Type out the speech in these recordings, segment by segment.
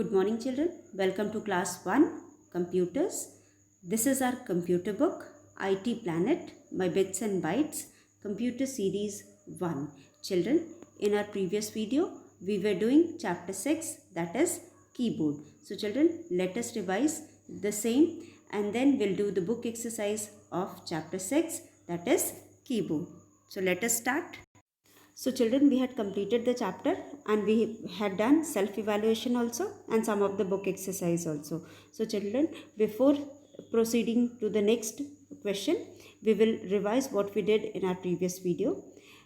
Good morning children. Welcome to class 1 computers. This is our computer book IT Planet by Bits and Bytes computer series 1. Children, in our previous video we were doing chapter 6, that is keyboard. So children, let us revise the same and then we'll do the book exercise of chapter 6, that is keyboard. So let us start. So children, we had completed the chapter and we had done self-evaluation also and some of the book exercise also. So children, before proceeding to the next question, we will revise what we did in our previous video.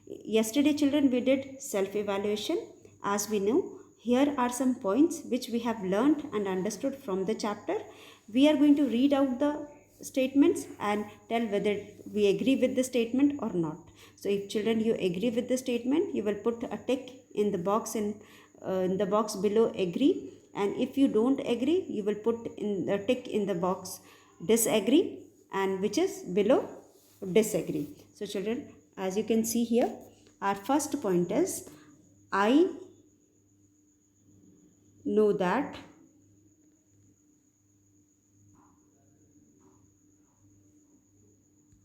Yesterday children, we did self-evaluation. As we know, here are some points which we have learned and understood from the chapter. We are going to read out the statements and tell whether we agree with the statement or not. So if children you agree with the statement, you will put a tick in the box the box below agree, and if you don't agree, you will put in the tick in the box disagree, and which is below disagree. So children, as you can see here, our first point is I know that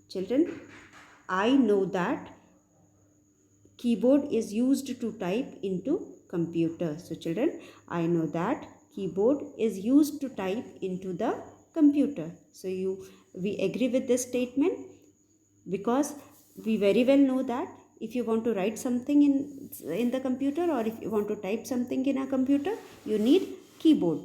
children, I know that keyboard is used to type into computer. So children, I know that keyboard is used to type into the computer. So we agree with this statement because we very well know that if you want to write something in the computer or if you want to type something in a computer, you need keyboard.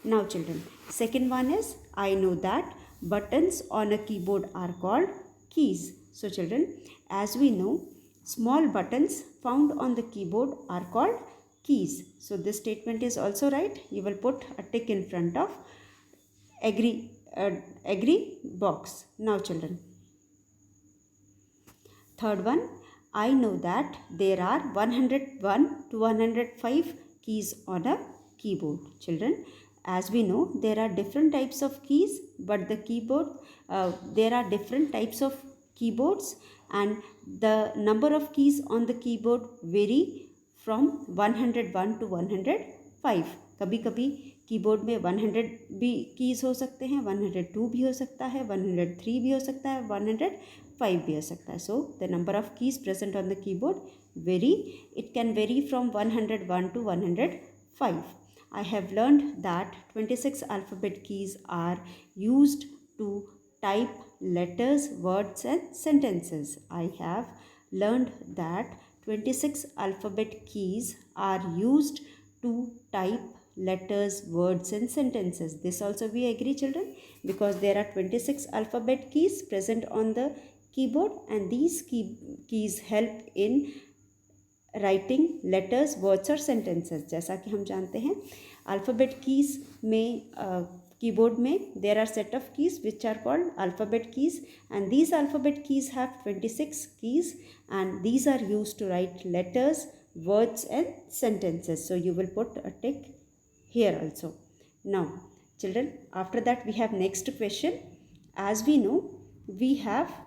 Now children, second one is I know that buttons on a keyboard are called keys. So children, as we know, small buttons found on the keyboard are called keys. So this statement is also right. You will put a tick in front of agree box. Now children, third one, I know that there are 101 to 105 keys on a keyboard. Children, as we know, there are different types of keys, but the keyboard, there are different types of keyboards and the number of keys on the keyboard vary from 101 to 105. कभी कभी keyboard में 100 भी keys हो सकते हैं, 102 भी हो सकता है, 103 भी हो सकता है, 105 भी हो सकता है. So the number of keys present on the keyboard vary. It can vary from 101 to 105. I have learned that 26 alphabet keys are used to type letters, words and sentences. I have learned that 26 alphabet keys are used to type letters, words and sentences. This also we agree children, because there are 26 alphabet keys present on the keyboard and these keys help in writing letters, words और sentences. जैसा कि हम जानते हैं alphabet keys में keyboard में there are set of keys which are called alphabet keys and these alphabet keys have 26 keys and these are used to write letters, words and sentences. So you will put a tick here also. Now children, after that we have next question. As we know, we have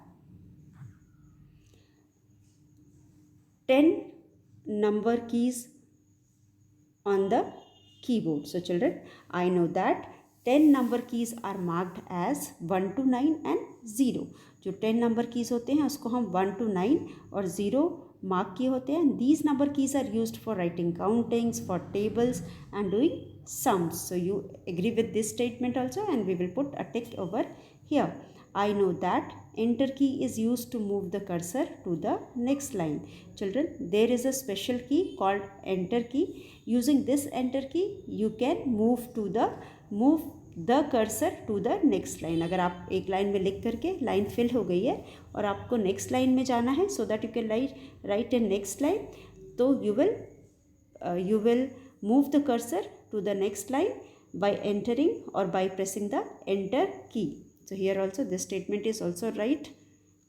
10 number keys on the keyboard. So children, I know that 10 number keys are marked as 1 to 9 and 0. जो 10 number keys होते हैं उसको हम 1 to 9 और 0 mark किए होते हैं. These number keys are used for writing countings, for tables and doing sums. So you agree with this statement also and we will put a tick over here. I know that enter key is used to move the cursor to the next line. Children, there is a special key called enter key. Using this enter key, you can move the cursor to the next line. अगर आप एक line में लिख करके line fill हो गई है और आपको नेक्स्ट लाइन में जाना है so that you can write in next line, तो you will move the cursor to the next line by entering or by pressing the enter key. So here also this statement is also right.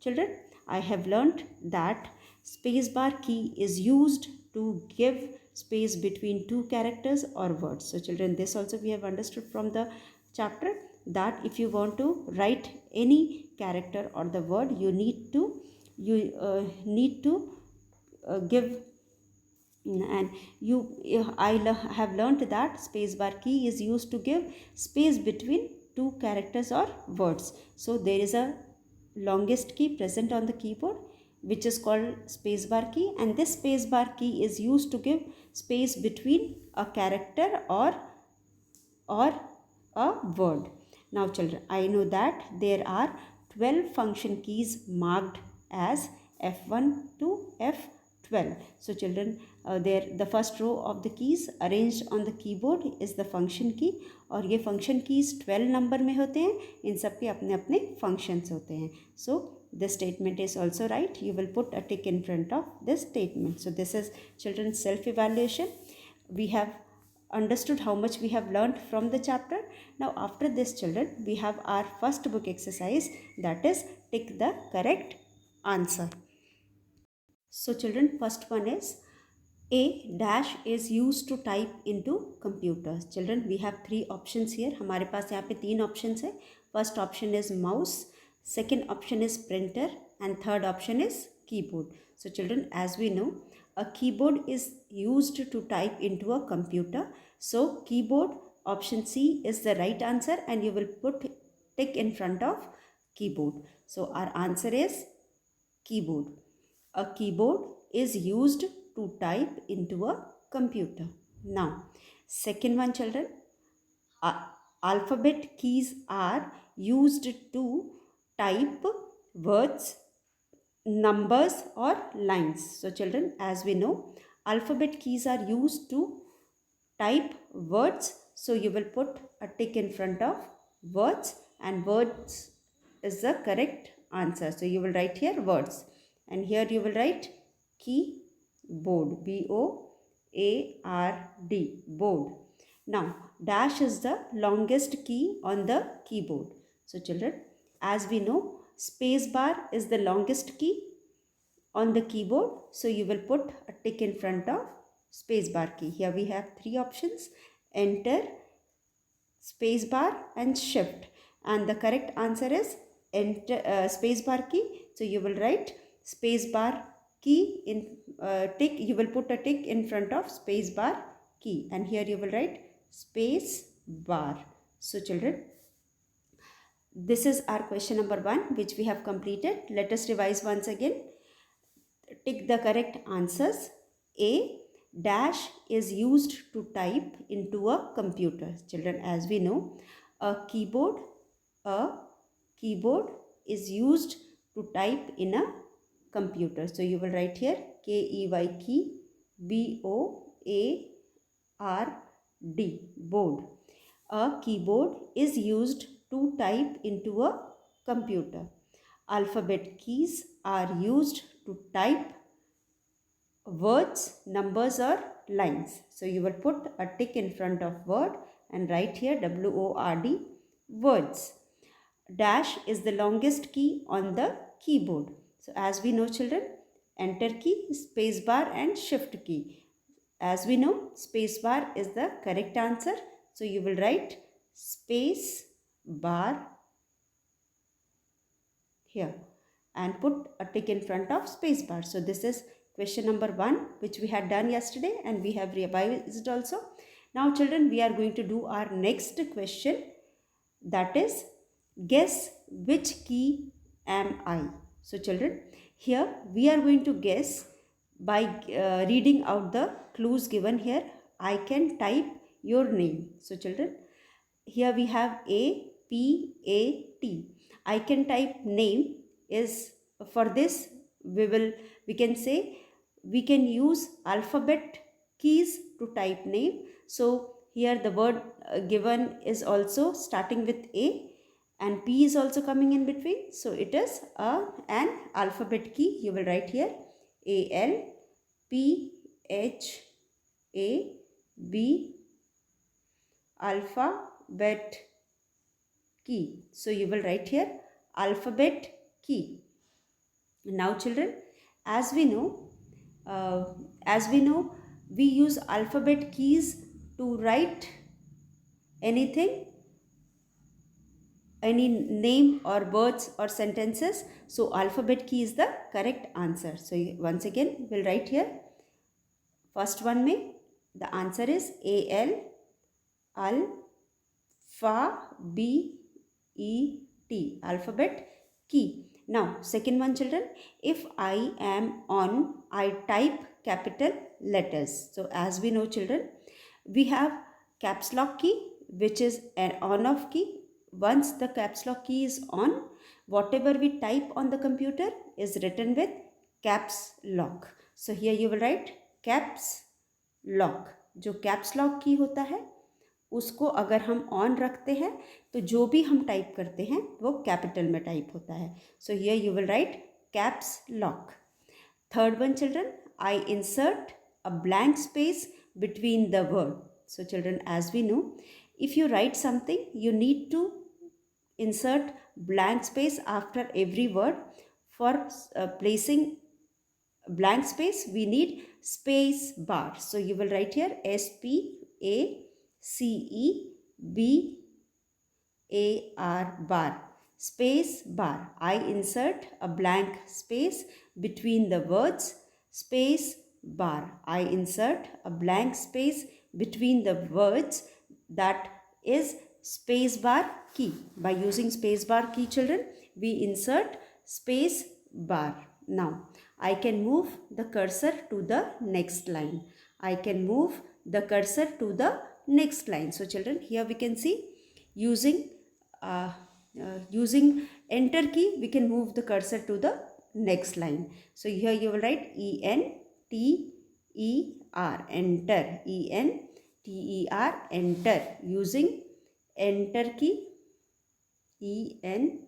Children, I have learnt that spacebar key is used to give space between two characters or words. So children, this also we have understood from the chapter that if you want to write any character or the word, you need to give And have learnt that spacebar key is used to give space between two characters or words. So there is a longest key present on the keyboard which is called spacebar key, and this spacebar key is used to give space between a character or a word. Now children, I know that there are 12 function keys marked as F1 to F12. So children, there the first row of the keys arranged on the keyboard is the function key, और ये function keys 12 number में होते हैं. इन सब के अपने अपने functions होते हैं. So this statement is also right. You will put a tick in front of this statement. So this is children's self evaluation. We have understood how much we have learned from the chapter. Now after this children, we have our first book exercise, that is tick the correct answer. So children, first one is a dash is used to type into computers. Children, we have three options here. हमारे पास यहाँ पे तीन options है. First option is mouse, second option is printer, and third option is keyboard. So children, as we know, a keyboard is used to type into a computer. So keyboard, option C is the right answer, and you will put tick in front of keyboard. So our answer is keyboard. A keyboard is used to type into a computer. Now, second one children, alphabet keys are used to type words, numbers or lines. So children, as we know, alphabet keys are used to type words. So you will put a tick in front of words, and words is the correct answer. So you will write here words, and here you will write keyboard, B-O-A-R-D, board. Now dash is the longest key on the keyboard. So children, as we know, space bar is the longest key on the keyboard. So you will put a tick in front of space bar key. Here we have three options: enter, space bar and shift, and the correct answer is enter, space bar key. So you will write space bar key in tick, you will put a tick in front of space bar key, and here you will write space bar. So children, this is our question number 1 which we have completed. Let us revise once again. Tick the correct answers. A dash is used to type into a computer. Children, as we know, a keyboard is used to type in a computer. So you will write here K-E-Y, key, B-O-A-R-D, board. A keyboard is used to type into a computer. Alphabet keys are used to type words, numbers or lines. So you will put a tick in front of word and write here W-O-R-D, words. Dash is the longest key on the keyboard. So as we know children, enter key, space bar and shift key. As we know, space bar is the correct answer. So you will write space bar here and put a tick in front of space bar. So this is question number 1 which we had done yesterday, and we have revised also. Now children, we are going to do our next question, that is guess which key am I. So children, here we are going to guess by reading out the clues given here. I can type your name. So children, here we have A, P, A, T. I can type name is, for this we can say we can use alphabet keys to type name. So here the word given is also starting with A, and P is also coming in between. So it is an alphabet key. You will write here A-L-P-H-A-B, alphabet key. So you will write here alphabet key. Now children, as we know, we use alphabet keys to write anything, any name or words or sentences. So alphabet key is the correct answer. So once again we'll write here. First one में the answer is AL, alphabet, alphabet key. Now second one children, if I am on, I type capital letters. So as we know children, we have caps lock key which is an on off key. Once the caps lock key is on, whatever we type on the computer is written with caps lock. So here you will write caps lock. जो caps lock key होता है उसको अगर हम on रखते हैं तो जो भी हम टाइप करते हैं वो कैपिटल में टाइप होता है. So here you will write caps lock. Third one children, I insert a blank space between the word. So children as we know, if you write something you need to insert blank space after every word. For placing blank space we need space bar. So you will write here SPACEBAR bar, space bar. I insert a blank space between the words, space bar. I insert a blank space between the words, that is space bar key. By using space bar key children, we insert space bar. Now I can move the cursor to the next line. I can move the cursor to the next line. So children, here we can see using enter key we can move the cursor to the next line. So here you will write ENTER, enter, ENTER, enter. Using enter key, ENTER,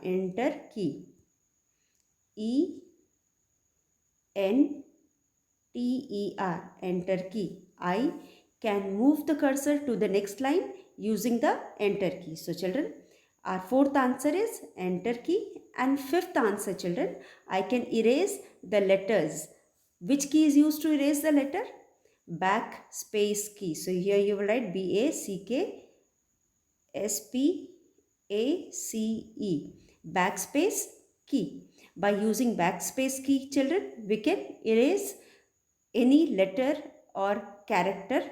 enter key, ENTER, enter key. I can move the cursor to the next line using the enter key. So children, our fourth answer is enter key. And fifth answer children, I can erase the letters. Which key is used to erase the letter? Backspace key. So here you will write BACKSPACE, backspace key. By using backspace key children, we can erase any letter or character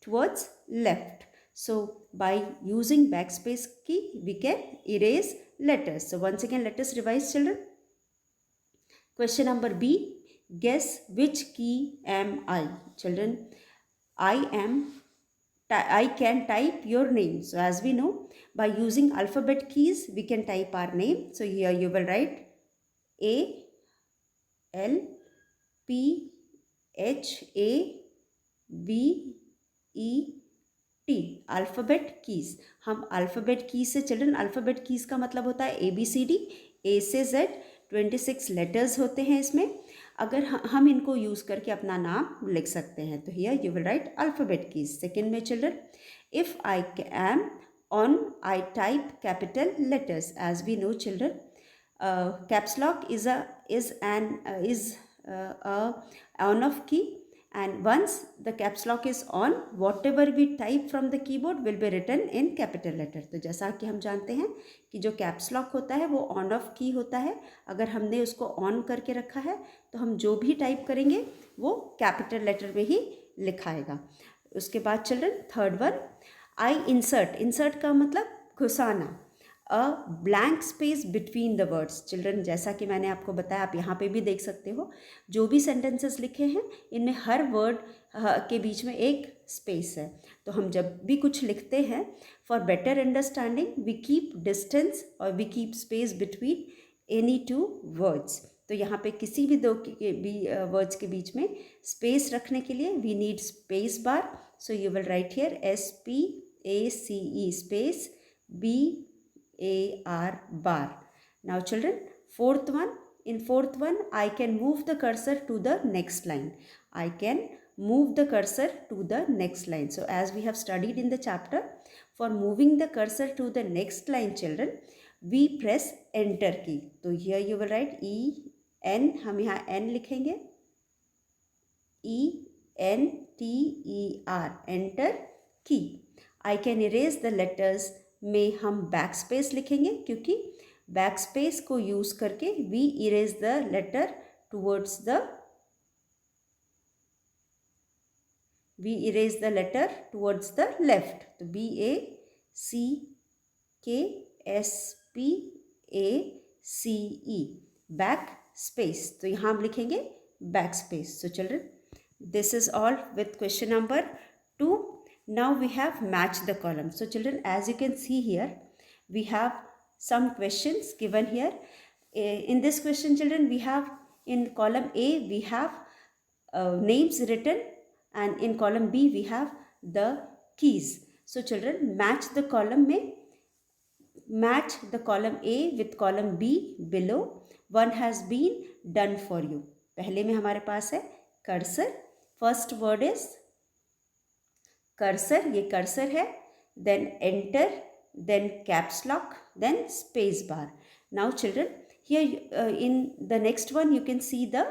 towards left. So by using backspace key we can erase letters. So once again let us revise children. Question number B, guess which key am I? Children, I can type your name. So as we know, by using alphabet keys we can type our name. So here you will write ALPHABET, alphabet keys. हम alphabet keys से children, alphabet keys का मतलब होता है ABCD, A से Z, 26 letters होते हैं इसमें. अगर हम इनको यूज़ करके अपना नाम लिख सकते हैं. तो here you will write alphabet keys. Second में children, if I am on I type capital letters. As we know children, caps lock is an on off key, and once the caps lock is on, whatever we type from the keyboard will be written in capital letter. तो जैसा कि हम जानते हैं कि जो caps lock होता है वो on off key होता है. अगर हमने उसको on करके रखा है तो हम जो भी टाइप करेंगे वो capital letter में ही लिखाएगा. उसके बाद children third one, I insert का मतलब घुसाना, a blank space between the words. Children जैसा कि मैंने आपको बताया, आप यहाँ पे भी देख सकते हो, जो भी सेंटेंसेस लिखे हैं इनमें हर वर्ड के बीच में एक स्पेस है. तो हम जब भी कुछ लिखते हैं, for better understanding we keep distance और we keep space between any two words. तो यहाँ पे किसी भी दो वर्ड्स के बीच में स्पेस रखने के लिए we need space bar. So you will write here SPACE space BAR bar. Now children, fourth one, in fourth one I can move the cursor to the next line. I can move the cursor to the next line. So as we have studied in the chapter, for moving the cursor to the next line children, we press enter key. तो here you will write EN, हम यहाँ N लिखेंगे, ENTER, enter key. I can erase the letters में हम back space लिखेंगे क्योंकि back space को use करके we erase the letter towards the we erase the letter towards the left. तो BACKSPACE, बैक स्पेस, तो यहाँ हम लिखेंगे back space. So children, this is all with question number 2. Now we have match the column. So children, as you can see here, we have some questions given here. In this question, children, we have in column A we have names written, and in column B we have the keys. So children, match the column A with column B below. One has been done for you. पहले में हमारे पास है cursor. First word is cursor, ये cursor है. Then enter, then caps lock, then space bar. Now children, here in the next one you can see the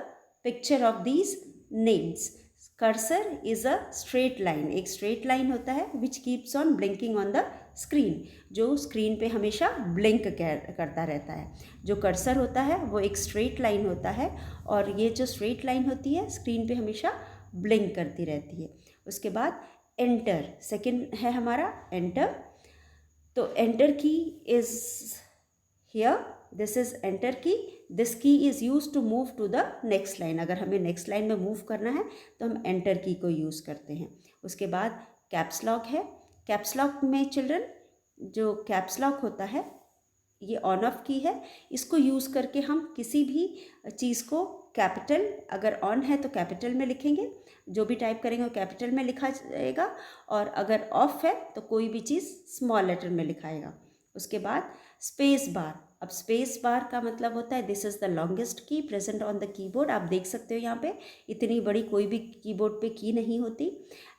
picture of these names. Cursor is a straight line. एक straight line होता है which keeps on blinking on the screen, जो screen पे हमेशा blink करता रहता है. जो कर्सर होता है वो एक स्ट्रेट लाइन होता है, और ये जो स्ट्रेट लाइन होती है स्क्रीन पे हमेशा ब्लिंक करती रहती है. उसके बाद एंटर, सेकंड है हमारा एंटर. तो enter key is here, this is enter key. This key is use to move to the next line. अगर हमें नेक्स्ट लाइन में मूव करना है तो हम एंटर की को यूज़ करते हैं. उसके बाद कैप्स लॉक है. कैप्स लॉक में चिल्ड्रन, जो कैप्स लॉक होता है ये ऑन ऑफ की है. इसको यूज़ करके हम किसी भी चीज़ को कैपिटल, अगर ऑन है तो कैपिटल में लिखेंगे, जो भी टाइप करेंगे वो कैपिटल में लिखा जाएगा, और अगर ऑफ है तो कोई भी चीज़ स्मॉल लेटर में लिखाएगा. उसके बाद स्पेस बार. अब स्पेस बार का मतलब होता है this is the longest key present on the keyboard. आप देख सकते हो यहाँ पे इतनी बड़ी कोई भी कीबोर्ड पे की नहीं होती.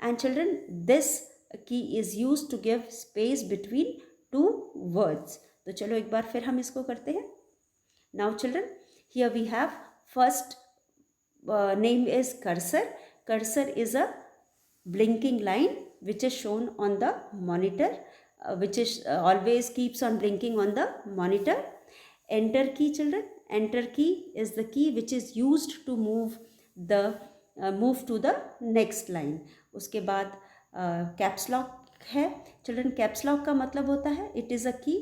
And children, this key is use to give space between two words. तो चलो एक बार फिर हम इसको करते हैं. Now children, here we have first name is cursor. Cursor is a blinking line which is shown on the monitor, which is always keeps on blinking on the monitor. Enter key children, enter key is the key which is used to move to the next line. उसके बाद caps lock है children. caps lock का मतलब होता है it is a key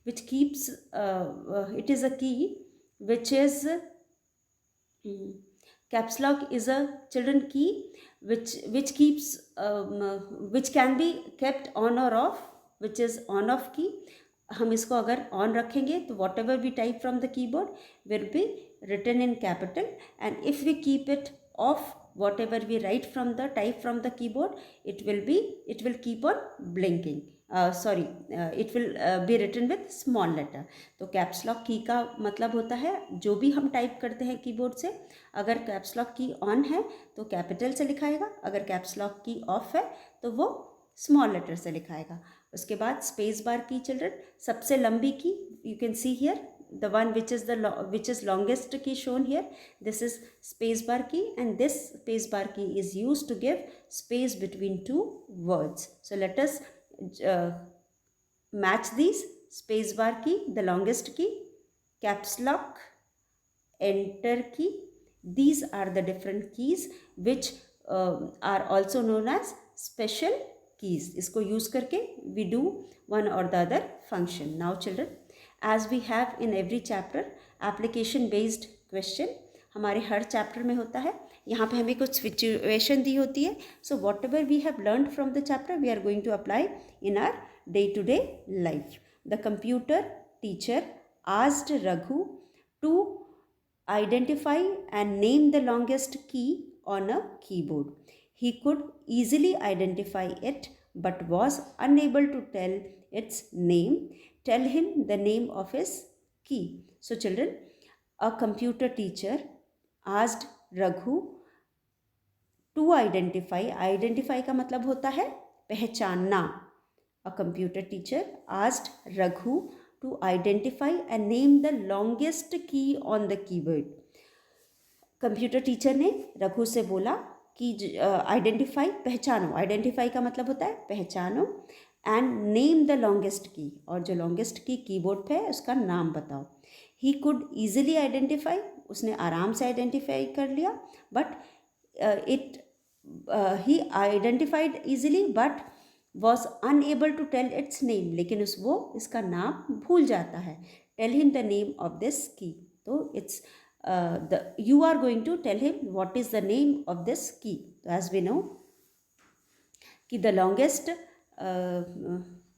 which keeps caps lock is a children key which keeps which can be kept on or off, which is on off key. हम इसको अगर on रखेंगे तो whatever we type from the keyboard will be written in capital, and if we keep it off, whatever we type from the keyboard, it will keep on blinking. It will be written with small letter. तो caps lock की का मतलब होता है जो भी हम type करते हैं कीबोर्ड से, अगर कैप्स लॉक की ऑन है तो कैपिटल से लिखाएगा, अगर कैप्स लॉक की ऑफ है तो वो स्मॉल लेटर से लिखाएगा. उसके बाद स्पेस बार की चिल्ड्रन, सबसे लंबी की. You can see here the one which is longest key shown here. This is space bar key, and this space bar key is used to give space between two words. So let us match these. Space bar key, the longest key, caps lock, enter key. These are the different keys which are also known as special keys. इसको use करके we do one or the other function. Now children, as we have in every chapter application based question, हमारे हर chapter में होता है. यहाँ पे हमें कुछ सिचुएशन दी होती है. So whatever we have learn from the chapter we are going to apply in our day to day life. The computer teacher asked Raghu to identify and name the longest key on a keyboard. He could easily identify it but was unable to tell its name. Tell him the name of his key. So children, a computer teacher asked Raghu to identify का मतलब होता है पहचानना. A computer teacher asked Raghu to identify and name the longest key on the keyboard. Computer teacher ने रघु से बोला कि identify, पहचानो. आइडेंटिफाई का मतलब होता है पहचानो, and name the longest key, और जो लॉन्गेस्ट की कीबोर्ड पे है उसका नाम बताओ. ही कुड ईजिली आइडेंटिफाई, उसने आराम से आइडेंटिफाई कर लिया, but he identified easily but was unable to tell its name. लेकिन वो इसका नाम भूल जाता है. Tell him the name of this key. तो it's you are going to tell him what is the name of this key. As we know कि the longest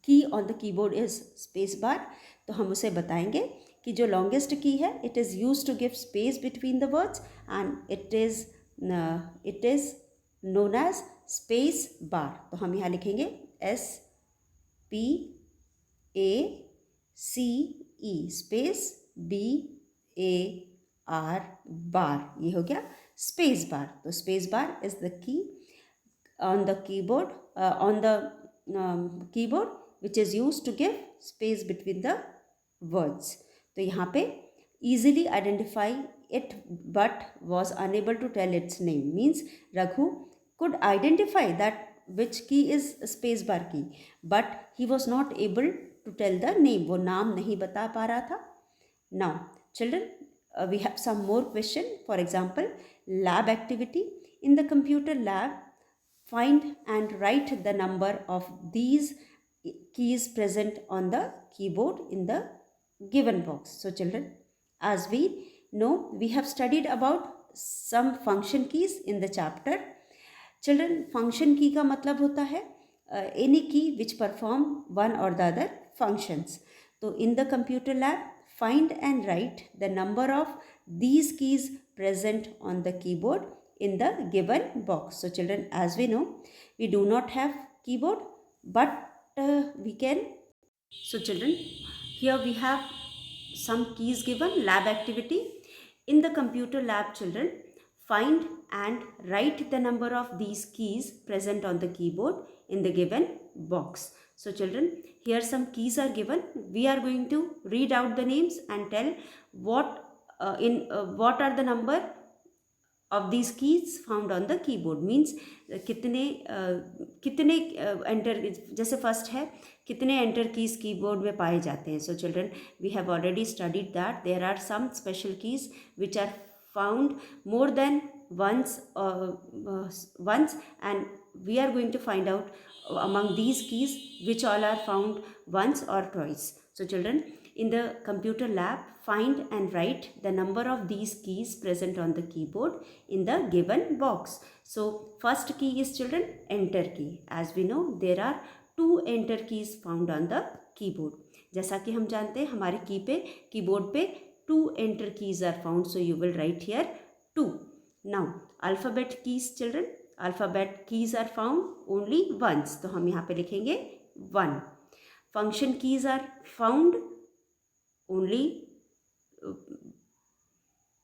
key on the keyboard is space bar. तो हम उसे बताएंगे कि जो longest key है, it is used to give space between the words and it is known as space bar. तो हम यहाँ लिखेंगे SPACE space BAR bar. ये हो गया space bar. तो space bar is the key on the keyboard keyboard which is used to give space between the words. तो यहाँ पे easily identify it but was unable to tell its name means Raghu could identify that which key is space bar key but he was not able to tell the name. वो नाम नहीं बता पा रहा था. Now children, we have some more question. For example, lab activity. In the computer lab, find and write the number of these keys present on the keyboard in the given box. So children, as we know, we have studied about some function keys in the chapter. Children, function key का मतलब होता है any key which perform one or the other functions. तो in the computer lab, find and write the number of these keys present on the keyboard in the given box. So children, as we know, we do not have keyboard but we can. So children, here we have some keys given. Lab activity. In the computer lab, children, find and write the number of these keys present on the keyboard in the given box. So children, here some keys are given. We are going to read out the names and tell what are the number of these keys found on the keyboard. Means कितने enter, जैसे first है कितने enter keys keyboard में पाए जाते हैं. So children, we have already studied that there are some special keys which are found more than once and we are going to find out among these keys which all are found once or twice. So children, in the computer lab, find and write the number of these keys present on the keyboard in the given box. So first key is children enter key. As we know, there are 2 enter keys found on the keyboard. जैसा कि हम जानते हैं हमारे keyboard पे 2 enter keys are found. So you will write here 2. Now alphabet keys children. Alphabet keys are found only once. तो हम यहाँ पे लिखेंगे 1. Function keys are found only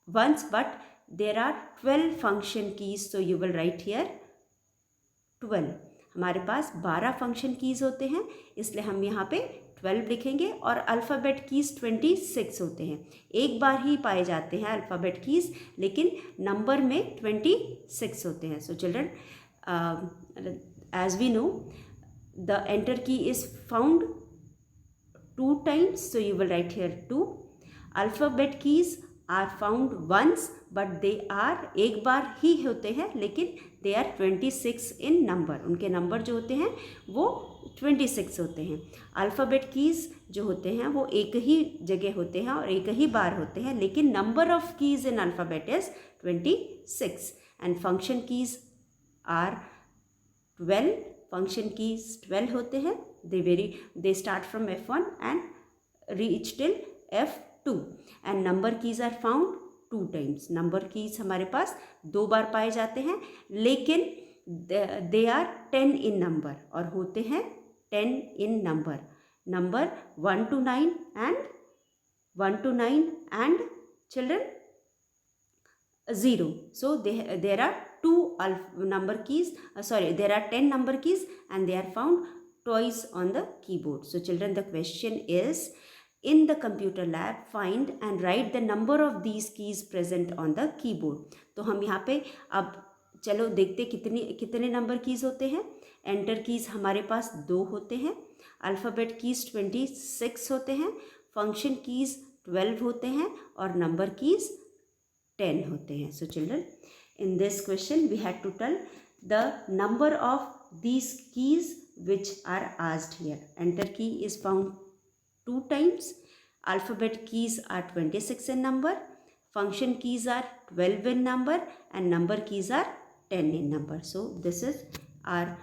once but there are 12 function keys. So you will write here 12. हमारे पास 12 function keys होते हैं इसलिए हम यहाँ पे 12 लिखेंगे और अल्फ़ाबेट कीज 26 होते हैं. एक बार ही पाए जाते हैं अल्फ़ाबेट कीज लेकिन नंबर में 26 होते हैं. So children, as we know the enter key is found 2 times. So you will write here 2. Alphabet keys are found once but they are एक बार ही होते हैं लेकिन they are 26 in number. उनके number जो होते हैं वो 26 होते हैं. अल्फ़ाबेट कीज़ जो होते हैं वो एक ही जगह होते हैं और एक ही बार होते हैं लेकिन number of keys in alphabet is 26 and function keys are 12. Function keys 12 होते हैं. they start from F1 and reach till F2 and number keys are found 2 times. Number keys हमारे पास 2 बार पाए जाते हैं लेकिन they are 10 in number और होते हैं 10 in number. Number 1 to 9 and children 0. So there are 2 number keys. There are 10 number keys and they are found twice on the keyboard. So children, the question is, in the computer lab, find and write the number of these keys present on the keyboard. तो हम यहाँ पे अब चलो देखते कितने number keys होते हैं. एंटर कीज़ हमारे पास 2 होते हैं. अल्फ़ाबेट कीज़ 26 होते हैं. फंक्शन कीज़ 12 होते हैं और नंबर कीज़ 10 होते हैं. So children, in this question we had to tell the number of these keys which are asked here. Enter key is found 2 times. Alphabet keys are 26 in number. Function keys are 12 in number, and number keys are 10 in number. So this is our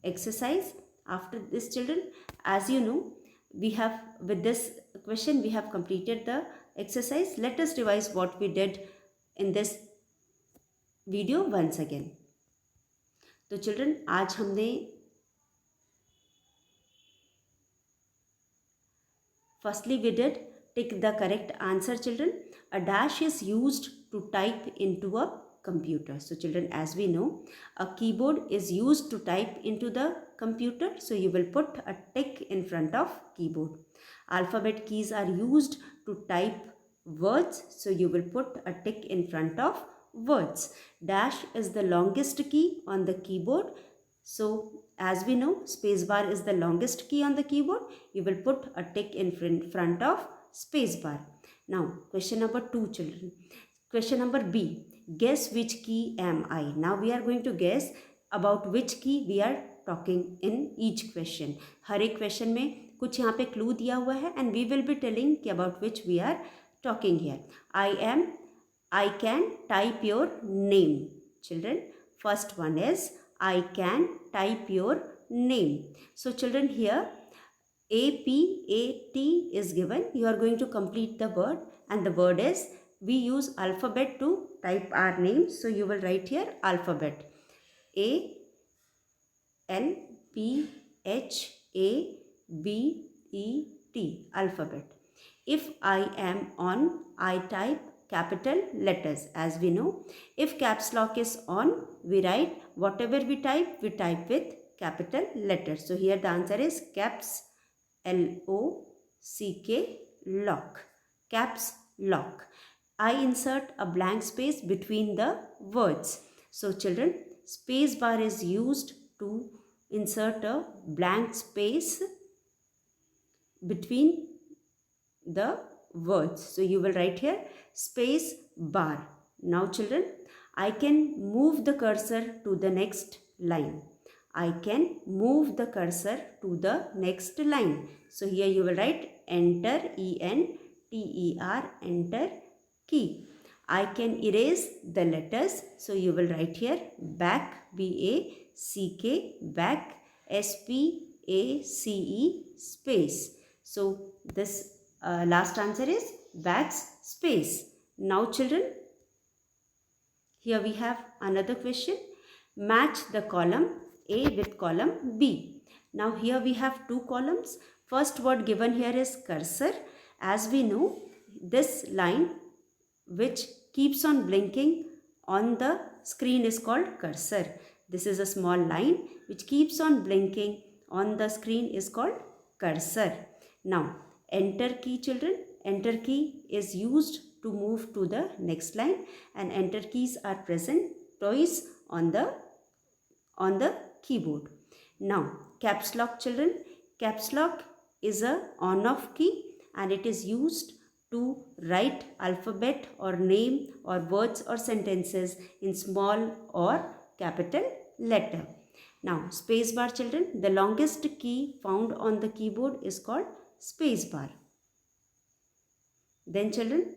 exercise. After this, children, as you know, we have, with this question, we have completed the exercise. Let us revise what we did in this video once again. तो children, आज हमने firstly we did tick the correct answer, children. A dash is used to type into a computer. So children, as we know, a keyboard is used to type into the computer. So you will put a tick in front of keyboard. Alphabet keys are used to type words. So you will put a tick in front of words. Dash is the longest key on the keyboard. So as we know, spacebar is the longest key on the keyboard. You will put a tick in front of spacebar. Now question number 2, children. Question number B. Guess which key am I? Now we are going to guess about which key we are talking in each question. हर एक question में कुछ यहाँ पे clue दिया हुआ है, and we will be telling about which we are talking here. I can type your name. Children, first one is I can type your name. So children, here APAT is given. You are going to complete the word, and the word is, we use alphabet to type our name. So you will write here alphabet. ALPHABET, alphabet. If I am on, I type capital letters. As we know, if caps lock is on, we write whatever we type with capital letters. So here the answer is caps, LOCK, lock, caps lock. I insert a blank space between the words. So children, space bar is used to insert a blank space between the words. So you will write here space bar. Now children, I can move the cursor to the next line. I can move the cursor to the next line. So here you will write enter, ENTER, enter key. I can erase the letters. So you will write here back, BACK, back, SPACE, space. So this last answer is backs space. Now children, here we have another question. Match the column A with column B. Now here we have two columns. First word given here is cursor. As we know, this line which keeps on blinking on the screen is called cursor. This is a small line which keeps on blinking on the screen is called cursor. Now enter key, children. Enter key is used to move to the next line, and enter keys are present twice on the keyboard. Now caps lock, children. Caps lock is a on off key, and it is used to write alphabet or name or words or sentences in small or capital letter. Now space bar, children. The longest key found on the keyboard is called space bar. Then children,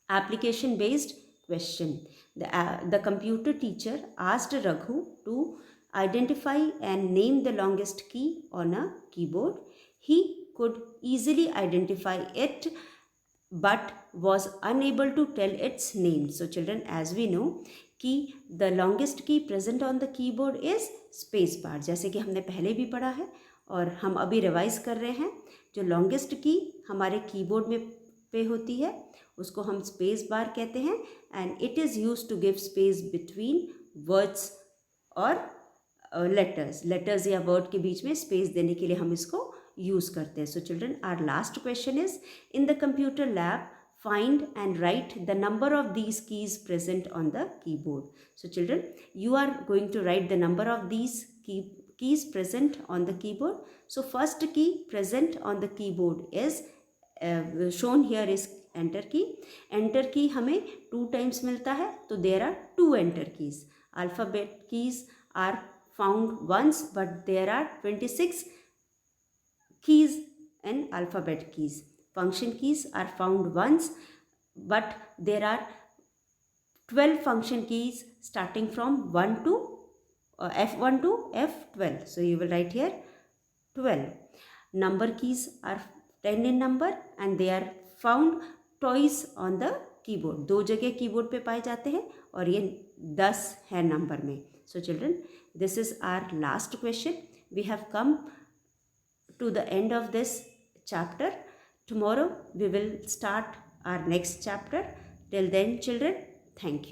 application based question. The computer teacher asked Raghu to identify and name the longest key on a keyboard. He could easily identify it but was unable to tell its name. So children, as we know, key, the longest key present on the keyboard is space bar. जैसे कि हमने पहले भी पढ़ा है और हम अभी रिवाइज कर रहे हैं. जो लॉन्गेस्ट की हमारे कीबोर्ड में पे होती है उसको हम स्पेस बार कहते हैं, and it is use to give space between words और लेटर्स या वर्ड के बीच में स्पेस देने के लिए हम इसको यूज़ करते हैं. So children, our last question is, in the computer lab find and write the number of these keys present on the keyboard. So children, you are going to write the number of these keys present on the keyboard. So first key present on the keyboard is shown here is enter key. Enter key हमें 2 times मिलता है, तो there are 2 enter keys. Alphabet keys are found once, but there are 26 keys in alphabet keys. Function keys are found once, but there are 12 function keys starting from 1 to F1 to F12. So you will write here 12. Number keys are 10 in number and they are found twice on the keyboard. दो जगह keyboard पे पाए जाते हैं और ये 10 है number में. So children, this is our last question. We have come to the end of this chapter. Tomorrow we will start our next chapter. Till then children, thank you.